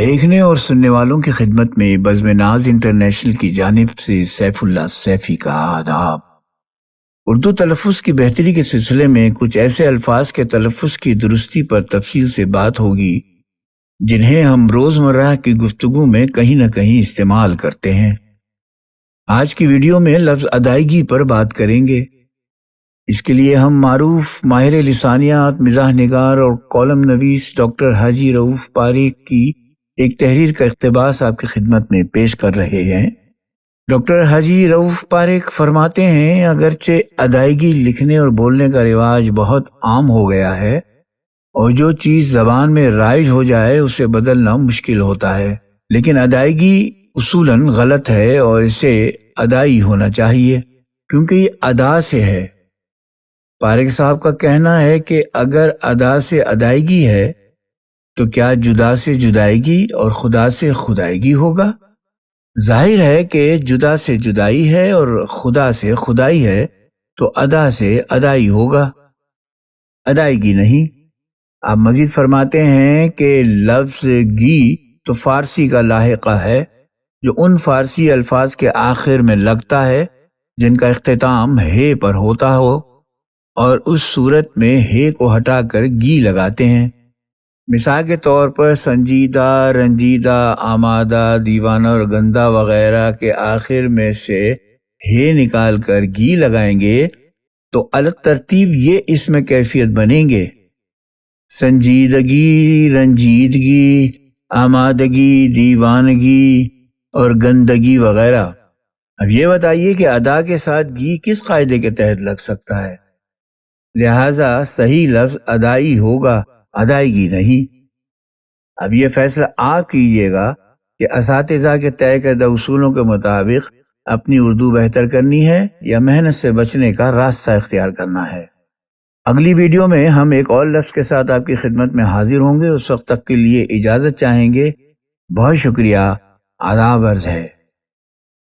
دیکھنے اور سننے والوں کی خدمت میں بزم ناز انٹرنیشنل کی جانب سے سیف اللہ سیفی کا آداب۔ اردو تلفظ کی بہتری کے سلسلے میں کچھ ایسے الفاظ کے تلفظ کی درستی پر تفصیل سے بات ہوگی جنہیں ہم روزمرہ کی گفتگو میں کہیں نہ کہیں استعمال کرتے ہیں۔ آج کی ویڈیو میں لفظ ادائیگی پر بات کریں گے۔ اس کے لیے ہم معروف ماہر لسانیات، مزاح نگار اور کالم نویس ڈاکٹر حاجی رؤف پاریک کی ایک تحریر کا اقتباس آپ کی خدمت میں پیش کر رہے ہیں۔ ڈاکٹر حاجی رؤف پاریک فرماتے ہیں، اگرچہ ادائیگی لکھنے اور بولنے کا رواج بہت عام ہو گیا ہے اور جو چیز زبان میں رائج ہو جائے اسے بدلنا مشکل ہوتا ہے، لیکن ادائیگی اصولاً غلط ہے اور اسے ادائی ہونا چاہیے کیونکہ یہ ادا سے ہے۔ پاریک صاحب کا کہنا ہے کہ اگر ادا سے ادائیگی ہے تو کیا جدا سے جدائیگی اور خدا سے خدائیگی ہوگا؟ ظاہر ہے کہ جدا سے جدائی ہے اور خدا سے خدائی ہے تو ادا سے ادائی ہوگا، ادائیگی نہیں۔ آپ مزید فرماتے ہیں کہ لفظ گی تو فارسی کا لاحقہ ہے جو ان فارسی الفاظ کے آخر میں لگتا ہے جن کا اختتام ہے پر ہوتا ہو، اور اس صورت میں ہے کو ہٹا کر گی لگاتے ہیں۔ مثال کے طور پر سنجیدہ، رنجیدہ، آمادہ، دیوانہ اور گندہ وغیرہ کے آخر میں سے ہے نکال کر گی لگائیں گے تو الگ ترتیب یہ اسم کیفیت بنیں گے: سنجیدگی، رنجیدگی، آمادگی، دیوانگی اور گندگی وغیرہ۔ اب یہ بتائیے کہ ادا کے ساتھ گی کس قاعدے کے تحت لگ سکتا ہے؟ لہٰذا صحیح لفظ ادائی ہوگا، ادائیگی نہیں۔ اب یہ فیصلہ آپ کیجئے گا کہ اساتذہ کے طے کردہ اصولوں کے مطابق اپنی اردو بہتر کرنی ہے یا محنت سے بچنے کا راستہ اختیار کرنا ہے۔ اگلی ویڈیو میں ہم ایک اور لفظ کے ساتھ آپ کی خدمت میں حاضر ہوں گے۔ اس وقت تک کے لیے اجازت چاہیں گے۔ بہت شکریہ، آداب عرض ہے۔